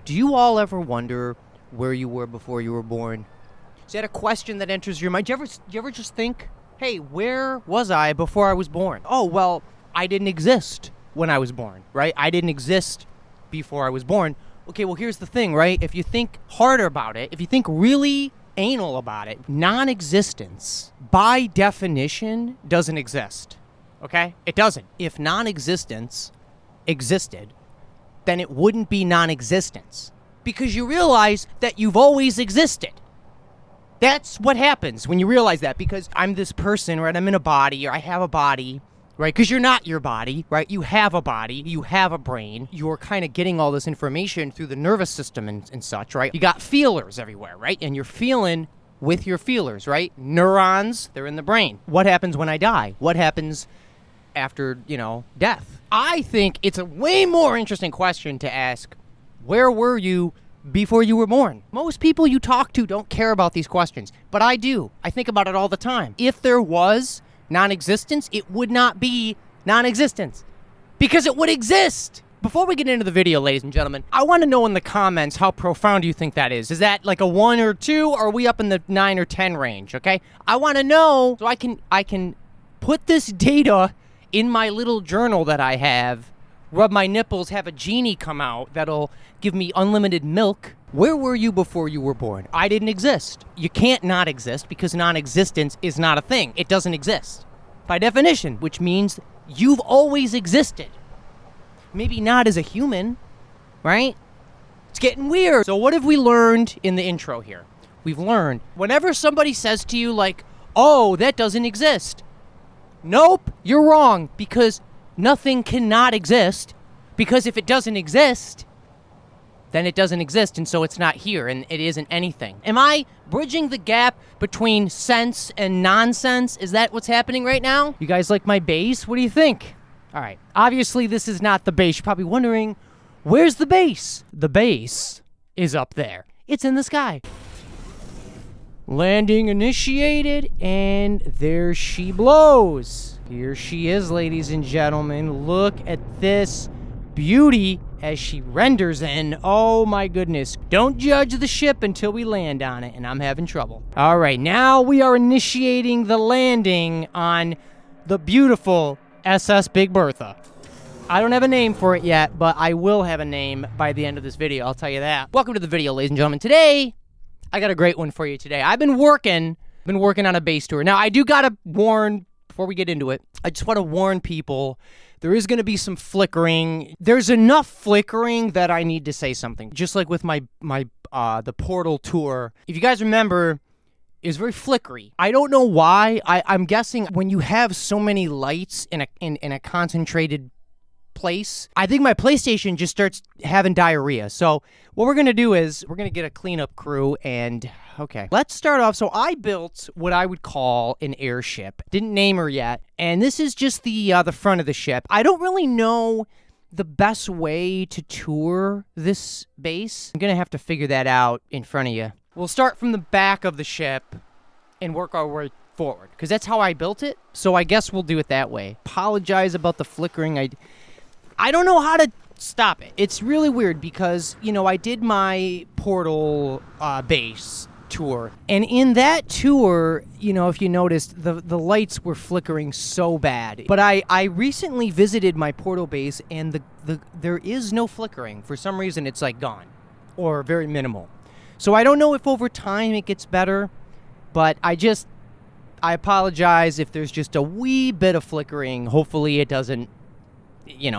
Do you all ever wonder where you were before you were born? Is that a question that enters your mind? Do you ever just think, hey, where was I before I was born? Oh, well, I didn't exist when I was born, right? I didn't exist before I was born. Okay, well, here's the thing, right? If you think harder about it, if you think really anal about it, non-existence, by definition, doesn't exist, okay? It doesn't. If non-existence existed, then it wouldn't be non-existence, because you realize that you've always existed. That's what happens when you realize that, because I'm this person, right? I'm in a body, or I have a body, right? Because you're not your body, right? You have a body, you have a brain. You're kind of getting all this information through the nervous system and such, right? You got feelers everywhere, right? And you're feeling with your feelers, right? Neurons, they're in the brain. What happens when I die? What happens after, death? I think it's a way more interesting question to ask, where were you before you were born? Most people you talk to don't care about these questions, but I do. I think about it all the time. If there was non-existence, it would not be non-existence, because it would exist. Before we get into the video, ladies and gentlemen, I want to know in the comments how profound you think that is. Is that like a 1 or 2, or are we up in the 9 or 10 range, okay? I want to know so I can put this data in my little journal that I have, rub my nipples, have a genie come out that'll give me unlimited milk. Where were you before you were born? I didn't exist. You can't not exist, because non-existence is not a thing. It doesn't exist by definition, which means you've always existed. Maybe not as a human, right? It's getting weird. So what have we learned in the intro here? We've learned whenever somebody says to you like, oh, that doesn't exist. Nope, you're wrong, because nothing cannot exist, because if it doesn't exist, then it doesn't exist, and so it's not here, and it isn't anything. Am I bridging the gap between sense and nonsense? Is that what's happening right now? You guys like my bass? What do you think? All right, obviously this is not the bass. You're probably wondering, where's the bass? The bass is up there. It's in the sky. Landing initiated, and there she blows. Here she is, ladies and gentlemen. Look at this beauty as she renders in. Oh my goodness. Don't judge the ship until we land on it, and I'm having trouble. All right, now we are initiating the landing on the beautiful SS Big Bertha. I don't have a name for it yet, but I will have a name by the end of this video, I'll tell you that. Welcome to the video, ladies and gentlemen. Today, I got a great one for you today. I've been working on a base tour. Now, I do gotta warn, before we get into it, I just want to warn people, there is going to be some flickering. There's enough flickering that I need to say something. Just like with the Portal tour. If you guys remember, it was very flickery. I don't know why. I'm guessing when you have so many lights in a concentrated place, I think my PlayStation just starts having diarrhea. So what we're gonna do is we're gonna get a cleanup crew, and okay, let's start off. So I built what I would call an airship. Didn't name her yet, and this is just the front of the ship. I don't really know the best way to tour this base. I'm gonna have to figure that out in front of you. We'll start from the back of the ship and work our way forward, because that's how I built it. So I guess we'll do it that way. Apologize about the flickering. I don't know how to stop it. It's really weird because, I did my Portal base tour. And in that tour, if you noticed, the lights were flickering so bad. But I recently visited my Portal base, and there is no flickering. For some reason, it's like gone or very minimal. So I don't know if over time it gets better, but I apologize if there's just a wee bit of flickering. Hopefully it doesn't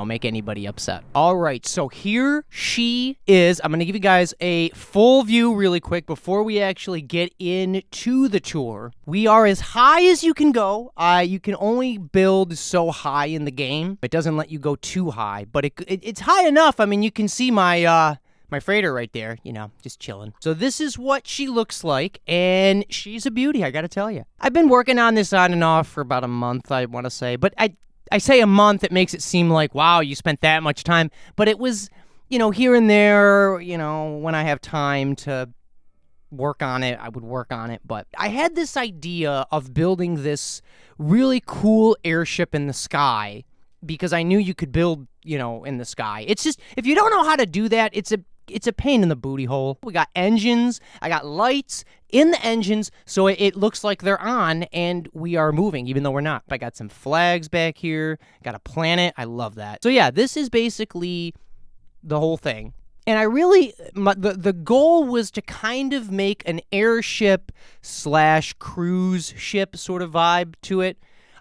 make anybody upset. All right, so here she is. I'm going to give you guys a full view really quick before we actually get into the tour. We are as high as you can go. You can only build so high in the game. It doesn't let you go too high, but it's high enough. I mean, you can see my freighter right there, just chilling. So this is what she looks like, and she's a beauty, I gotta tell you. I've been working on this on and off for about a month, I want to say, but I say a month, it makes it seem like, wow, you spent that much time. But it was, here and there, when I have time to work on it, I would work on it. But I had this idea of building this really cool airship in the sky, because I knew you could build, in the sky. It's just, if you don't know how to do that, it's it's a pain in the booty hole. We got engines. I got lights in the engines, so it looks like they're on and we are moving, even though we're not. I got some flags back here. Got a planet. I love that. So yeah, this is basically the whole thing. And I really, the goal was to kind of make an airship / cruise ship sort of vibe to it.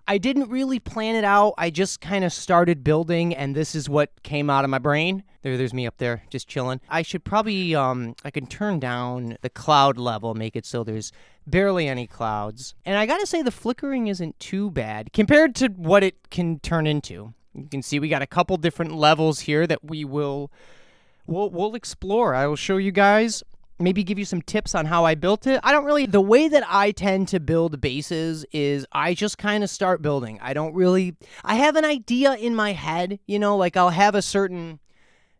I didn't really plan it out. I just kind of started building, and this is what came out of my brain. There's me up there just chilling. I should probably, I can turn down the cloud level, make it so there's barely any clouds. And I gotta say, the flickering isn't too bad compared to what it can turn into. You can see we got a couple different levels here that we'll explore. I will show you guys, maybe give you some tips on how I built it. The way that I tend to build bases is I just kind of start building. I have an idea in my head, like I'll have a certain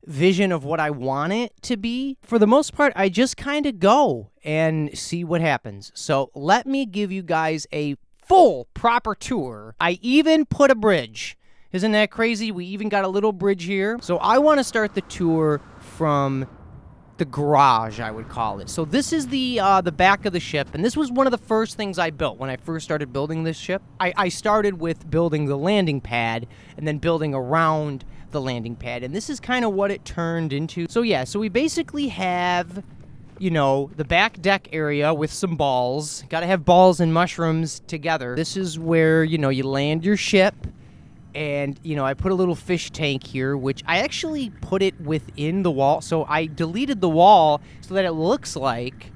vision of what I want it to be. For the most part, I just kind of go and see what happens. So let me give you guys a full, proper tour. I even put a bridge. Isn't that crazy? We even got a little bridge here. So I want to start the tour from the garage, I would call it. So this is the back of the ship, and this was one of the first things I built when I first started building this ship. I started with building the landing pad and then building around the landing pad, and this is kind of what it turned into. So yeah, so we basically have, the back deck area with some balls. Got to have balls and mushrooms together. This is where, you land your ship. And, I put a little fish tank here, which I actually put it within the wall. So I deleted the wall so that it looks like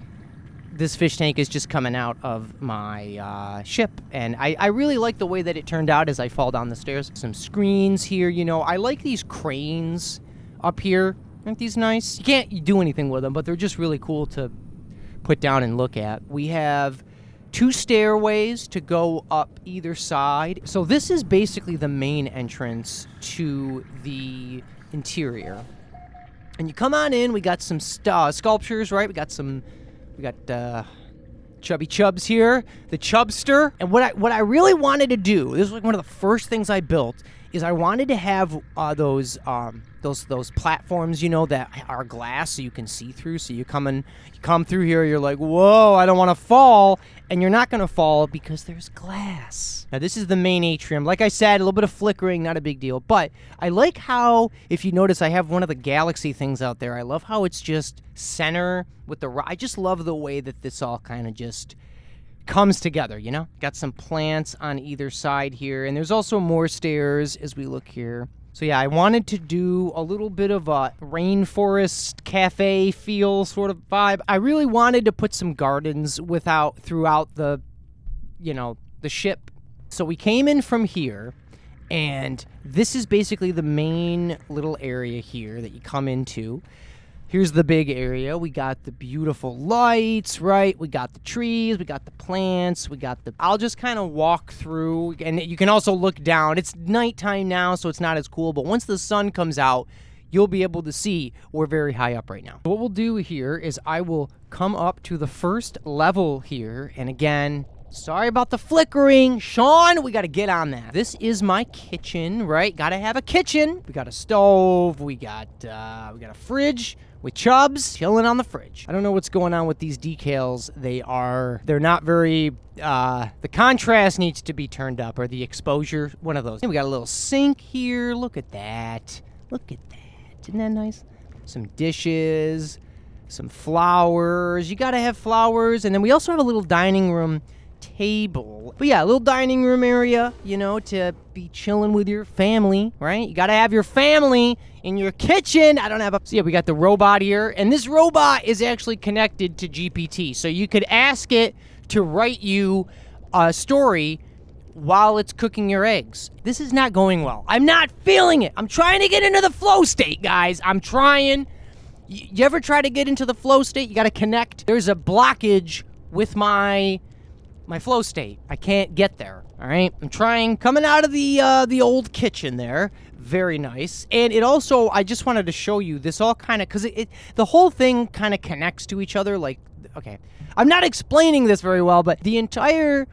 this fish tank is just coming out of my ship. And I really like the way that it turned out as I fall down the stairs. Some screens here, I like these cranes up here. Aren't these nice? You can't do anything with them, but they're just really cool to put down and look at. We have 2 stairways to go up either side. So this is basically the main entrance to the interior. And you come on in, we got some sculptures, right? We got Chubby Chubs here, the Chubster. And what I really wanted to do, this was like one of the first things I built, is I wanted to have those platforms, that are glass so you can see through. So you come through here, you're like, whoa, I don't want to fall. And you're not going to fall because there's glass. Now, this is the main atrium. Like I said, a little bit of flickering, not a big deal. But I like how, if you notice, I have one of the galaxy things out there. I love how it's just center with I just love the way that this all kind of just comes together, Got some plants on either side here. And there's also more stairs as we look here. So yeah, I wanted to do a little bit of a rainforest cafe feel sort of vibe. I really wanted to put some gardens throughout the ship. So we came in from here, and this is basically the main little area here that you come into. Here's the big area. We got the beautiful lights, right? We got the trees, we got the plants, I'll just kind of walk through, and you can also look down. It's nighttime now, so it's not as cool, but once the sun comes out, you'll be able to see we're very high up right now. What we'll do here is I will come up to the first level here, and again, sorry about the flickering. Sean, we got to get on that. This is my kitchen, right? Got to have a kitchen. We got a stove. We got a fridge with Chubs chilling on the fridge. I don't know what's going on with these decals. They're not very, the contrast needs to be turned up, or the exposure, one of those. And we got a little sink here. Look at that. Look at that. Isn't that nice? Some dishes, some flowers. You got to have flowers. And then we also have a little dining room table. But yeah, a little dining room area, to be chilling with your family, right? You got to have your family in your kitchen. So yeah, we got the robot here, and this robot is actually connected to GPT. So you could ask it to write you a story while it's cooking your eggs. This is not going well. I'm not feeling it. I'm trying to get into the flow state, guys. I'm trying. You ever try to get into the flow state? You got to connect. There's a blockage with my flow state. I can't get there. All right, I'm trying. Coming out of the old kitchen there. Very nice. And it also, I just wanted to show you this all kind of, because the whole thing kind of connects to each other. Like, okay, I'm not explaining this very well, but the entire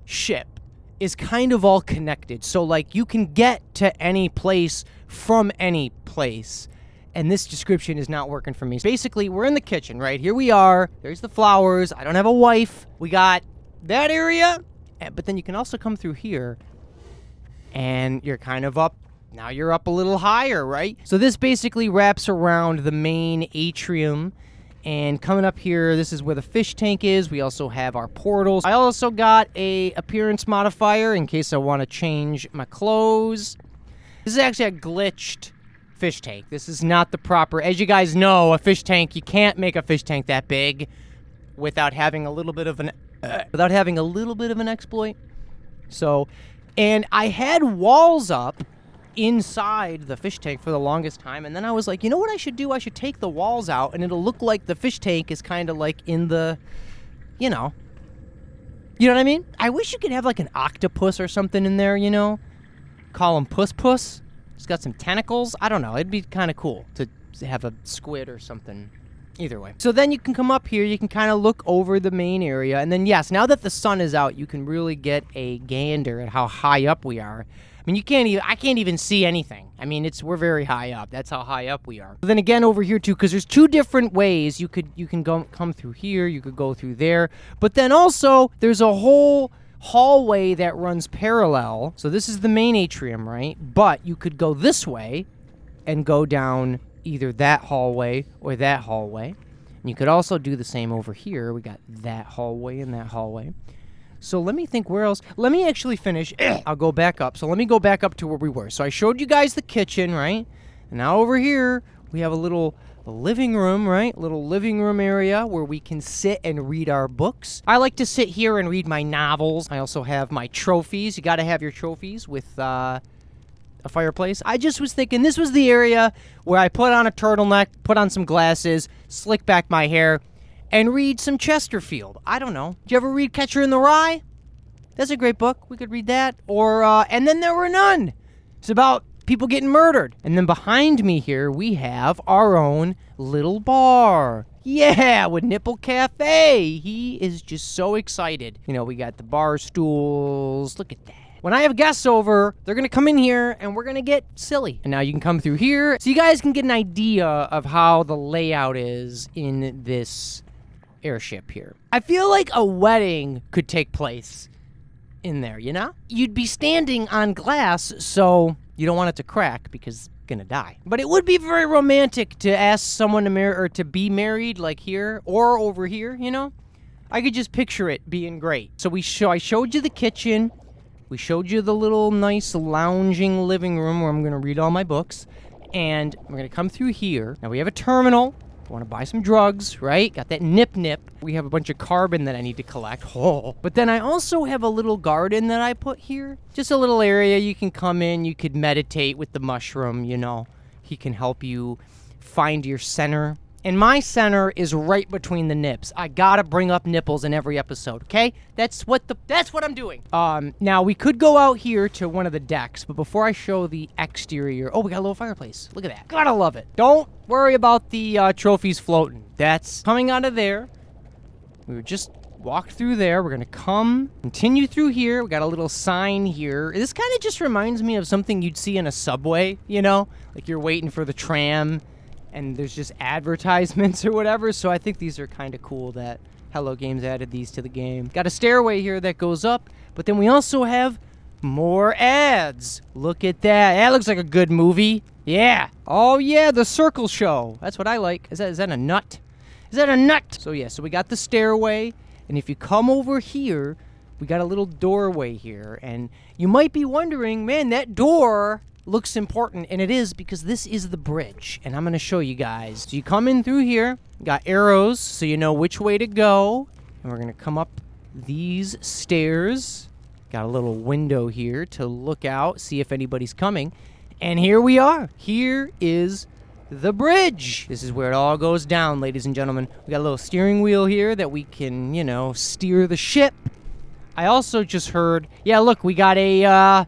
ship is kind of all connected. So like you can get to any place from any place. and this description is not working for me. Basically, we're in the kitchen, right? Here we are. There's the flowers. I don't have a wife. We got that area, but then you can also come through here, and you're kind of up. Now you're up a little higher, right? So this basically wraps around the main atrium. And coming up here, this is where the fish tank is. We also have our portals. I also got a appearance modifier in case I want to change my clothes. This is actually a glitched fish tank. This is not the proper... As you guys know, a fish tank, you can't make a fish tank that big without having a little bit of an... exploit. So, and I had walls up inside the fish tank for the longest time, and then I was like, you know what I should do? I should take the walls out, and it'll look like the fish tank is kind of like in the, you know what I mean? I wish you could have like an octopus or something in there, you know? Call him Puss Puss. He's got some tentacles. I don't know. It'd be kind of cool to have a squid or something. Either way. So then you can come up here, you can kind of look over the main area, and then yes, now that the sun is out, you can really get a gander at how high up we are. I mean, I can't even see anything. I mean, we're very high up. That's how high up we are. But then again, over here too, because there's two different ways you can come through here, you could go through there, but then also there's a whole hallway that runs parallel. So this is the main atrium, right? But you could go this way and go down either that hallway or that hallway. And you could also do the same over here. We got that hallway and that hallway. So let me think where else. Let me actually finish. I'll go back up. So let me go back up to where we were. So I showed you guys the kitchen, right? And now over here, we have a little living room, right? Little living room area where we can sit and read our books. I like to sit here and read my novels. I also have my trophies. You got to have your trophies with a fireplace. I just was thinking this was the area where I put on a turtleneck, put on some glasses, slick back my hair, and read some Chesterfield. I don't know. Did you ever read Catcher in the Rye? That's a great book. We could read that. Or, And Then There Were None. It's about people getting murdered. And then behind me here, we have our own little bar. Yeah, with Nipple Cafe. He is just so excited. You know, we got the bar stools. Look at that. When I have guests over, they're going to come in here and we're going to get silly. And now you can come through here so you guys can get an idea of how the layout is in this airship here. I feel like a wedding could take place in there, you know? You'd be standing on glass, so you don't want it to crack because it's gonna die. But it would be very romantic to ask someone to marry or to be married like here or over here, you know? I could just picture it being great. So I showed you the kitchen. We showed you the little nice lounging living room where I'm gonna read all my books. And we're gonna come through here. Now we have a terminal. I want to buy some drugs, right? Got that nip. We have a bunch of carbon that I need to collect. Oh. But then I also have a little garden that I put here. Just a little area you can come in. You could meditate with the mushroom, you know. He can help you find your center. And my center is right between the nips. I gotta bring up nipples in every episode, okay? That's what I'm doing. Now we could go out here to one of the decks, but before I show the exterior, oh, we got a little fireplace. Look at that. Gotta love it. Don't worry about the trophies floating. That's coming out of there. We were just walked through there. We're gonna continue through here. We got a little sign here. This kind of just reminds me of something you'd see in a subway, you know? Like you're waiting for the tram and there's just advertisements or whatever. So I think these are kind of cool that Hello Games added these to the game. Got a stairway here that goes up, but then we also have more ads. Look at that. That looks like a good movie. Yeah. Oh yeah, the circle show. That's what I like. Is that a nut? Is that a nut? So yeah, so we got the stairway, and if you come over here, we got a little doorway here, and you might be wondering, man, that door looks important, and it is because this is the bridge, and I'm going to show you guys. So you come in through here, got arrows so you know which way to go, and we're going to come up these stairs. Got a little window here to look out, see if anybody's coming, and here we are. Here is the bridge. This is where it all goes down, ladies and gentlemen. We got a little steering wheel here that we can, you know, steer the ship. I also just heard, yeah, look, we got a,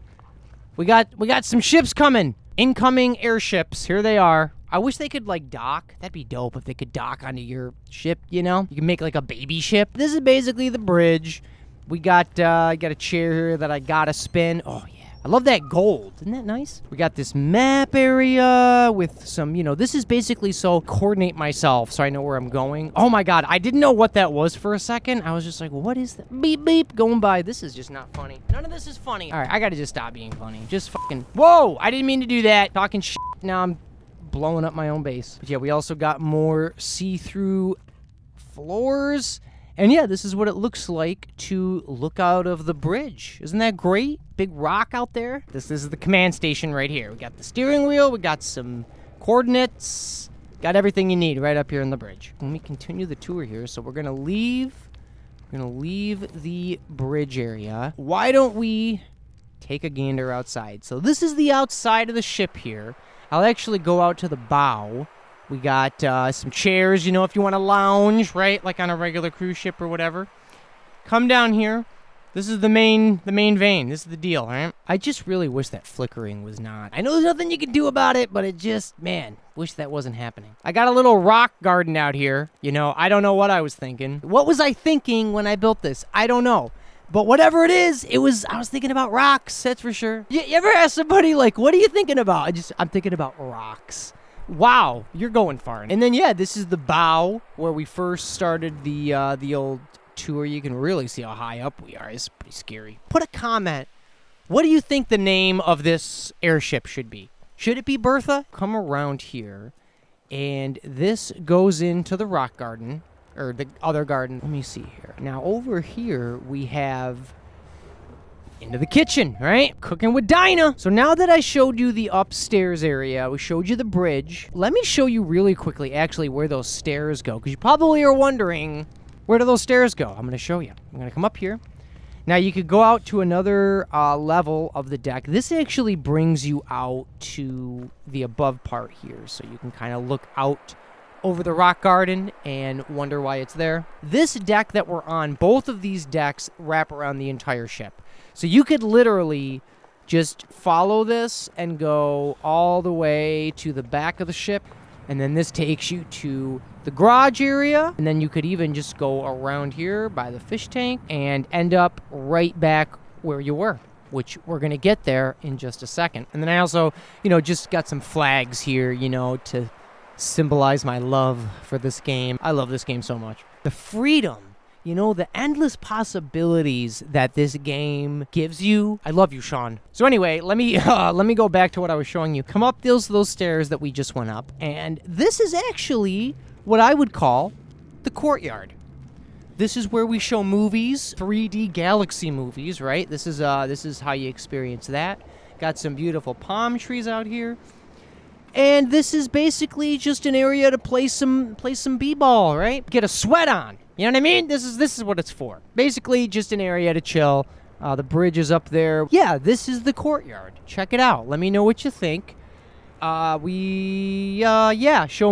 We got some ships coming. Incoming airships. Here they are. I wish they could, like, dock. That'd be dope if they could dock onto your ship, you know? You can make, like, a baby ship. This is basically the bridge. We got a chair here that I gotta spin. Oh, yeah. I love that gold. Isn't that nice? We got this map area with some, this is basically so coordinate myself so I know where I'm going. Oh my God, I didn't know what that was for a second. I was just like, what is that? Beep, beep, going by. This is just not funny. None of this is funny. All right, I gotta just stop being funny. Just fucking, whoa, I didn't mean to do that. Talking shit. Now I'm blowing up my own base. But yeah, we also got more see-through floors. And yeah, this is what it looks like to look out of the bridge. Isn't that great? Big rock out there. This is the command station right here. We got the steering wheel. We got some coordinates. Got everything you need right up here in the bridge. Let me continue the tour here. So we're going to leave. We're going to leave the bridge area. Why don't we take a gander outside? So this is the outside of the ship here. I'll actually go out to the bow. We got some chairs, if you want to lounge, right? Like on a regular cruise ship or whatever. Come down here. This is the main vein. This is the deal, right? I just really wish that flickering was not. I know there's nothing you can do about it, but it just, man, wish that wasn't happening. I got a little rock garden out here. I don't know what I was thinking. What was I thinking when I built this? I don't know. But whatever it is, I was thinking about rocks, that's for sure. You ever ask somebody, like, what are you thinking about? I'm thinking about rocks. Wow, you're going far. And then, yeah, this is the bow where we first started the old tour. You can really see how high up we are. It's pretty scary. Put a comment. What do you think the name of this airship should be? Should it be Birtha? Come around here, and this goes into the rock garden, or the other garden. Let me see here. Now, over here, we have into the kitchen, right? Cooking with Dinah. So now that I showed you the upstairs area, we showed you the bridge, let me show you really quickly actually where those stairs go, because you probably are wondering, where do those stairs go? I'm going to show you. I'm going to come up here. Now you could go out to another level of the deck. This actually brings you out to the above part here, so you can kind of look out over the rock garden and wonder why it's there. This deck that we're on, both of these decks wrap around the entire ship. So you could literally just follow this and go all the way to the back of the ship, and then this takes you to the garage area, and then you could even just go around here by the fish tank and end up right back where you were, which we're going to get there in just a second. And then I also, just got some flags here, to symbolize my love for this game. I love this game so much. The freedom, the endless possibilities that this game gives you. I love you, Sean. So anyway, let me go back to what I was showing you. Come up those stairs that we just went up, and this is actually what I would call the courtyard. This is where we show movies, 3D Galaxy movies, right? This is how you experience that. Got some beautiful palm trees out here. And this is basically just an area to play some b-ball, right? Get a sweat on. You know what I mean? This is what it's for. Basically just an area to chill. The bridge is up there. Yeah, this is the courtyard. Check it out. Let me know what you think. Show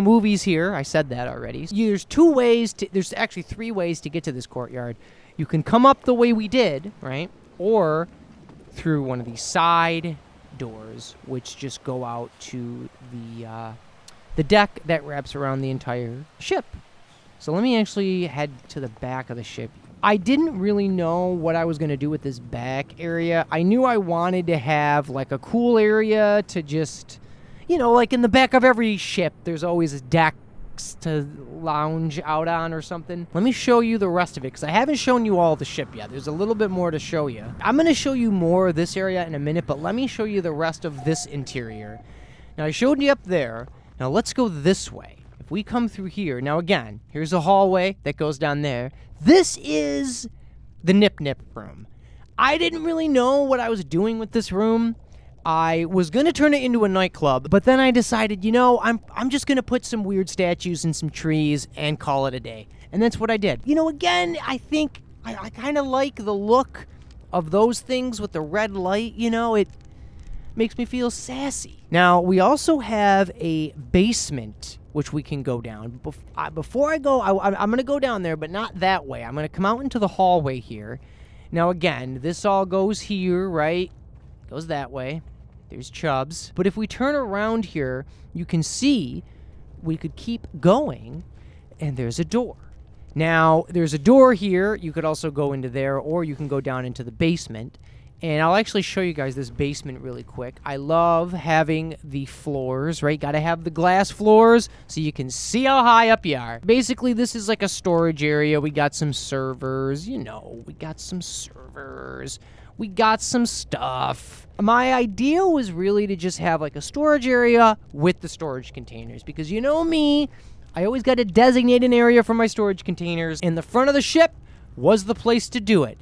movies here. I said that already. There's actually 3 ways to get to this courtyard. You can come up the way we did, right? Or through one of these side doors, which just go out to the deck that wraps around the entire ship. So let me actually head to the back of the ship. I didn't really know what I was going to do with this back area. I knew I wanted to have like a cool area to just, like in the back of every ship, there's always decks to lounge out on or something. Let me show you the rest of it, because I haven't shown you all the ship yet. There's a little bit more to show you. I'm going to show you more of this area in a minute, but let me show you the rest of this interior. Now, I showed you up there. Now, let's go this way. If we come through here, now again, here's a hallway that goes down there. This is the Nip room. I didn't really know what I was doing with this room. I was going to turn it into a nightclub, but then I decided, I'm just going to put some weird statues and some trees and call it a day. And that's what I did. Again, I think I kind of like the look of those things with the red light. It makes me feel sassy. Now, we also have a basement, which we can go down. Before I go, I'm going to go down there, but not that way. I'm going to come out into the hallway here. Now, again, this all goes here, right? Goes that way. There's Chubbs. But if we turn around here, you can see we could keep going, and there's a door. Now, there's a door here. You could also go into there, or you can go down into the basement. And I'll actually show you guys this basement really quick. I love having the floors, right? Got to have the glass floors so you can see how high up you are. Basically, this is like a storage area. We got some servers, we got some servers. We got some stuff. My idea was really to just have like a storage area with the storage containers, because you know me, I always got to designate an area for my storage containers, and the front of the ship was the place to do it.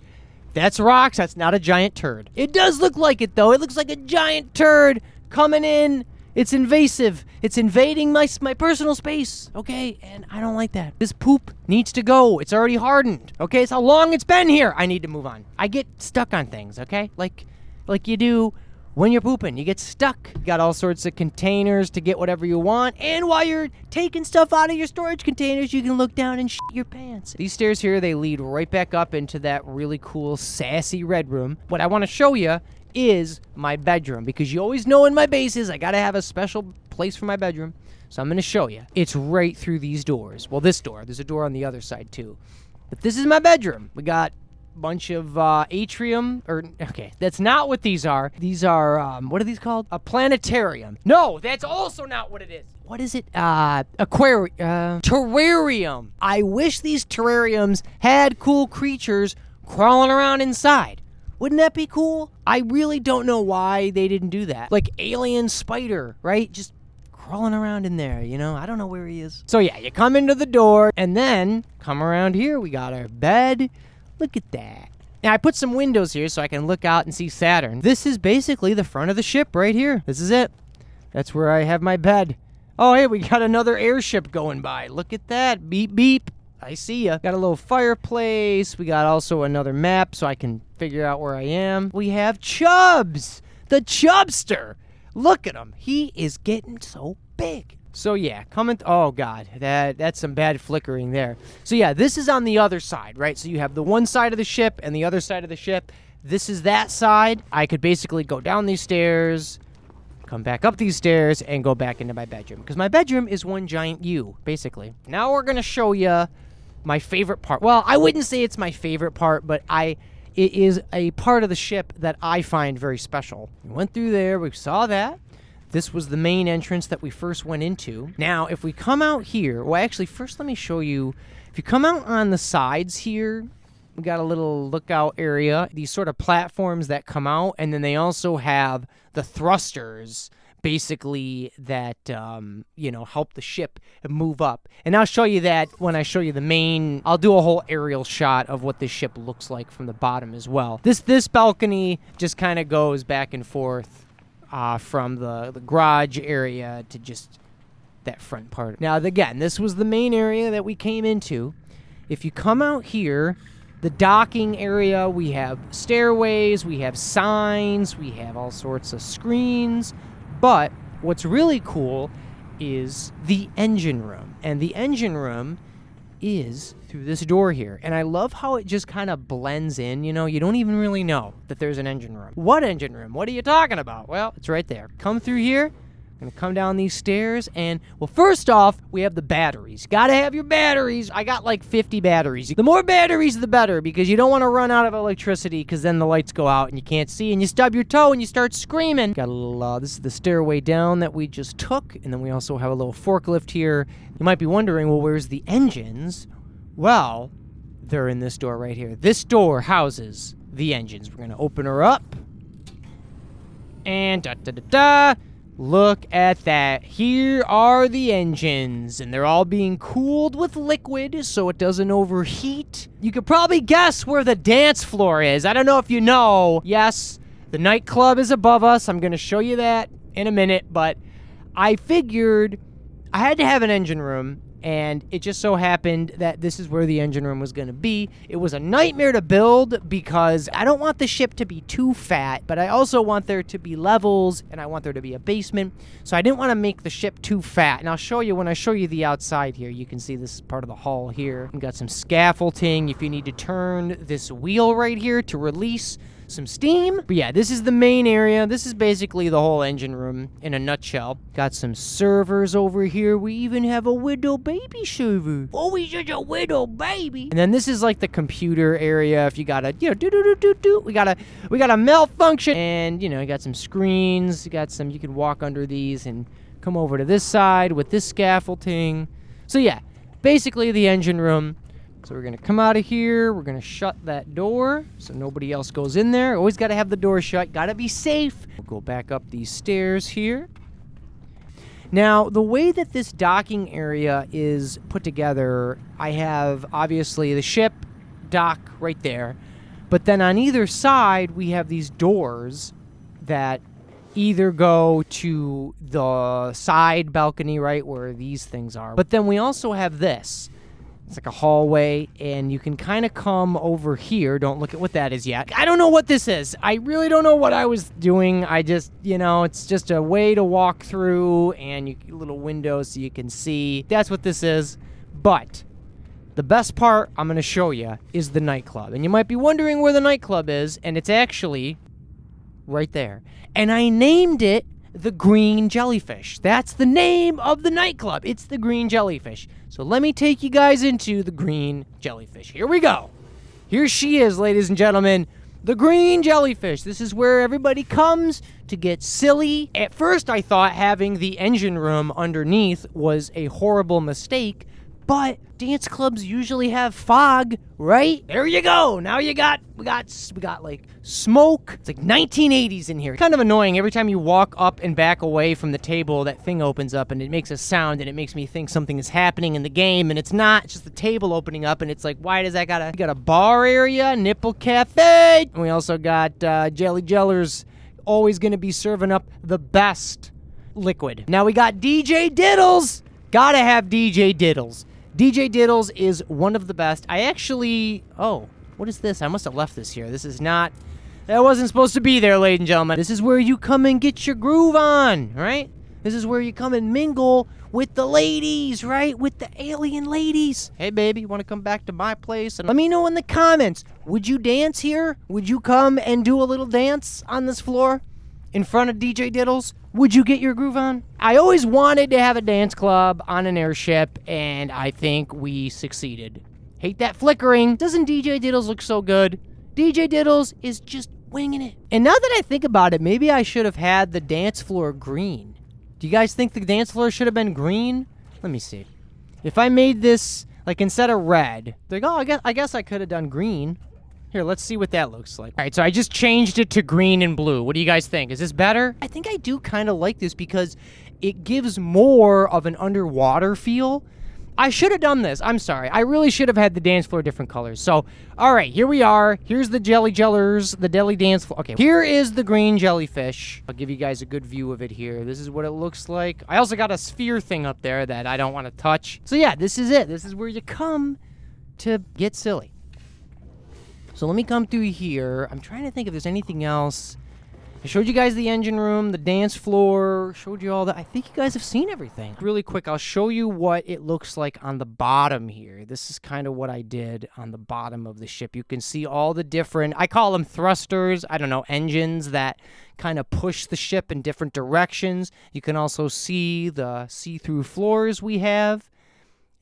That's rocks. That's not a giant turd. It does look like it, though. It looks like a giant turd coming in. It's invasive. It's invading my personal space, okay? And I don't like that. This poop needs to go. It's already hardened, okay? It's how long it's been here. I need to move on. I get stuck on things, okay? Like you do when you're pooping. You get stuck. You got all sorts of containers to get whatever you want. And while you're taking stuff out of your storage containers, you can look down and shit your pants. These stairs here, they lead right back up into that really cool, sassy red room. What I want to show you is my bedroom, because you always know in my bases, I got to have a special place for my bedroom. So I'm going to show you. It's right through these doors. Well, this door. There's a door on the other side, too. But this is my bedroom. We got bunch of atrium, okay, that's not what these are. These are, what are these called? A planetarium. No, that's also not what it is. What is it? Terrarium. I wish these terrariums had cool creatures crawling around inside. Wouldn't that be cool? I really don't know why they didn't do that. Like alien spider, right? Just crawling around in there, I don't know where he is. So yeah, you come into the door and then come around here. We got our bed. Look at that. Now, I put some windows here so I can look out and see Saturn. This is basically the front of the ship right here. This is it. That's where I have my bed. Oh, hey, we got another airship going by. Look at that. Beep, beep. I see ya. Got a little fireplace. We got also another map so I can figure out where I am. We have Chubbs, the Chubster. Look at him. He is getting so big. So yeah, oh god, that's some bad flickering there. So yeah, this is on the other side, right? So you have the one side of the ship and the other side of the ship. This is that side. I could basically go down these stairs, come back up these stairs, and go back into my bedroom, because my bedroom is one giant U, basically. Now we're gonna show you my favorite part. Well, I wouldn't say it's my favorite part, but it is a part of the ship that I find very special. We went through there, we saw that. This was the main entrance that we first went into. Now, if we come out here, well, actually, first let me show you. If you come out on the sides here, we got a little lookout area, these sort of platforms that come out, and then they also have the thrusters, basically, that, help the ship move up. And I'll show you that when I show you the main. I'll do a whole aerial shot of what this ship looks like from the bottom as well. This balcony just kind of goes back and forth. From the garage area to just that front part. Now, again, this was the main area that we came into. If you come out here, the docking area, we have stairways, we have signs, we have all sorts of screens. But what's really cool is the engine room. And the engine room is through this door here. And I love how it just kind of blends in, you don't even really know that there's an engine room. What engine room? What are you talking about? Well, it's right there. Come through here. I'm gonna come down these stairs, and, well, first off, we have the batteries. Gotta have your batteries. I got like 50 batteries. The more batteries, the better, because you don't want to run out of electricity, because then the lights go out and you can't see, and you stub your toe and you start screaming. Got a little, this is the stairway down that we just took, and then we also have a little forklift here. You might be wondering, well, where's the engines? Well, they're in this door right here. This door houses the engines. We're gonna open her up, and da-da-da-da. Look at that. Here are the engines, and they're all being cooled with liquid so it doesn't overheat. You could probably guess where the dance floor is. I don't know if you know. Yes, the nightclub is above us. I'm going to show you that in a minute, but I figured I had to have an engine room, and it just so happened that this is where the engine room was going to be. It was a nightmare to build because I don't want the ship to be too fat, but I also want there to be levels, and I want there to be a basement. So I didn't want to make the ship too fat. And I'll show you, when I show you the outside here, you can see this is part of the hull here. We've got some scaffolding if you need to turn this wheel right here to release some steam. But yeah, this is the main area. This is basically the whole engine room in a nutshell. Got some servers over here. We even have a widow baby server. Oh, he's just a widow baby. And then this is like the computer area. If you gotta, you know, we got a malfunction. And, you know, you got some screens. You can walk under these and come over to this side with this scaffolding. So yeah, basically the engine room. So we're going to come out of here. We're going to shut that door so nobody else goes in there. Always got to have the door shut. Got to be safe. We'll go back up these stairs here. Now, the way that this docking area is put together, I have obviously the ship dock right there. But then on either side, we have these doors that either go to the side balcony, right, where these things are. But then we also have this. It's like a hallway, and you can kind of come over here. Don't look at what that is yet. I don't know what this is. I really don't know what I was doing. I just, you know, it's just a way to walk through, and little windows so you can see. That's what this is. But the best part I'm going to show you is the nightclub. And you might be wondering where the nightclub is, and it's actually right there. And I named it the Green Jellyfish. That's the name of the nightclub. It's the Green Jellyfish. So let me take you guys into the Green Jellyfish. Here we go. Here she is, ladies and gentlemen. The Green Jellyfish. This is where everybody comes to get silly. At first, I thought having the engine room underneath was a horrible mistake, but dance clubs usually have fog, right? There you go. Now we got like smoke. It's like 1980s in here. Kind of annoying. Every time you walk up and back away from the table, that thing opens up and it makes a sound and it makes me think something is happening in the game, and it's not. It's just the table opening up, and it's like, why does that we got a bar area, nipple cafe, and we also got Jelly Jellers always going to be serving up the best liquid. Now we got DJ Diddles. Gotta have DJ Diddles. DJ Diddles is one of the best. I actually... Oh, what is this? I must have left this here. This is not... That wasn't supposed to be there, ladies and gentlemen. This is where you come and get your groove on, right? This is where you come and mingle with the ladies, right? With the alien ladies. Hey, baby, you want to come back to my place? And let me know in the comments. Would you dance here? Would you come and do a little dance on this floor in front of DJ Diddles? Would you get your groove on? I always wanted to have a dance club on an airship, and I think we succeeded. Hate that flickering. Doesn't DJ Diddles look so good? DJ Diddles is just winging it. And now that I think about it, maybe I should have had the dance floor green. Do you guys think the dance floor should have been green? Let me see. If I made this, like, instead of red, like, oh, I guess I could have done green. Here, let's see what that looks like. All right, so I just changed it to green and blue. What do you guys think? Is this better? I think I do kind of like this because it gives more of an underwater feel. I should have done this. I'm sorry. I really should have had the dance floor different colors. So, all right, here we are. Here's the Jelly Jellers, the deli dance floor. Okay, here is the Green Jellyfish. I'll give you guys a good view of it here. This is what it looks like. I also got a sphere thing up there that I don't want to touch. So, yeah, this is it. This is where you come to get silly. So let me come through here. I'm trying to think if there's anything else. I showed you guys the engine room, the dance floor, showed you all that. I think you guys have seen everything. Really quick, I'll show you what it looks like on the bottom here. This is kind of what I did on the bottom of the ship. You can see all the different, I call them thrusters, I don't know, engines that kind of push the ship in different directions. You can also see the see-through floors we have.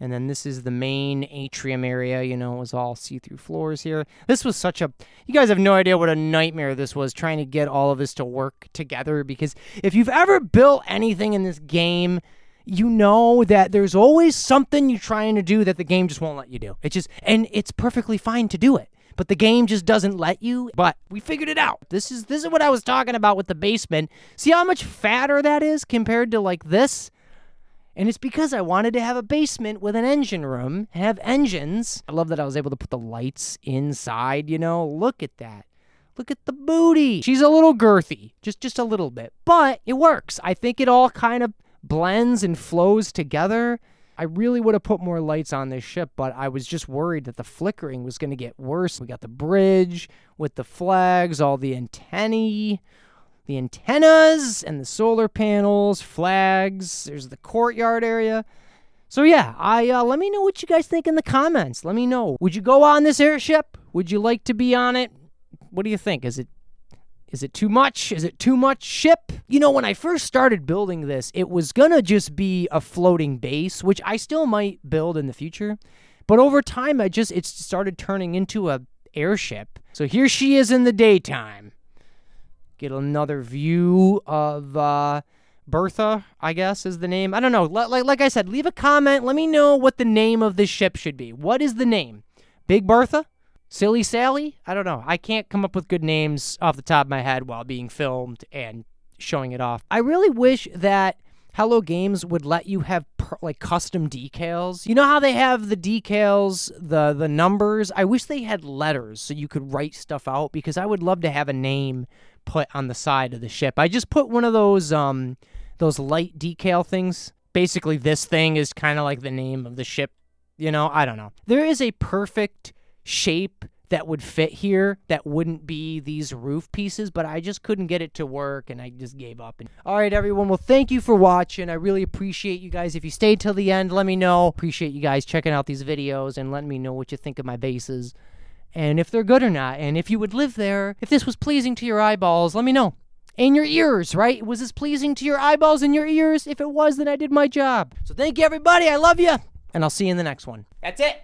And then this is the main atrium area, you know, it was all see-through floors here. This was such a, you guys have no idea what a nightmare this was, trying to get all of this to work together, because if you've ever built anything in this game, you know that there's always something you're trying to do that the game just won't let you do. It just, and it's perfectly fine to do it, but the game just doesn't let you. But we figured it out. This is what I was talking about with the basement. See how much fatter that is compared to like this? And it's because I wanted to have a basement with an engine room, have engines. I love that I was able to put the lights inside, you know. Look at that. Look at the booty. She's a little girthy, just a little bit, but it works. I think it all kind of blends and flows together. I really would have put more lights on this ship, but I was just worried that the flickering was going to get worse. We got the bridge with the flags, all the antennae. The antennas and the solar panels, flags. There's the courtyard area. So yeah, let me know what you guys think in the comments. Let me know. Would you go on this airship? Would you like to be on it? What do you think? Is it Is it too much? Is it too much ship? You know, when I first started building this, it was gonna just be a floating base, which I still might build in the future. But over time, it started turning into a airship. So here she is in the daytime. Get another view of Birtha, I guess is the name. I don't know. Like I said, leave a comment. Let me know what the name of this ship should be. What is the name? Big Birtha? Silly Sally? I don't know. I can't come up with good names off the top of my head while being filmed and showing it off. I really wish that Hello Games would let you have like custom decals. You know how they have the decals, the numbers? I wish they had letters so you could write stuff out, because I would love to have a name put on the side of the ship. I just put one of those light decal things. Basically, this thing is kind of like the name of the ship. You know, I don't know. There is a perfect shape that would fit here that wouldn't be these roof pieces, but I just couldn't get it to work, and I just gave up. All right, everyone. Well, thank you for watching. I really appreciate you guys. If you stayed till the end, let me know. Appreciate you guys checking out these videos and letting me know what you think of my bases and if they're good or not, and if you would live there. If this was pleasing to your eyeballs, let me know. And your ears, right? Was this pleasing to your eyeballs and your ears? If it was, then I did my job. So thank you, everybody. I love you, and I'll see you in the next one. That's it.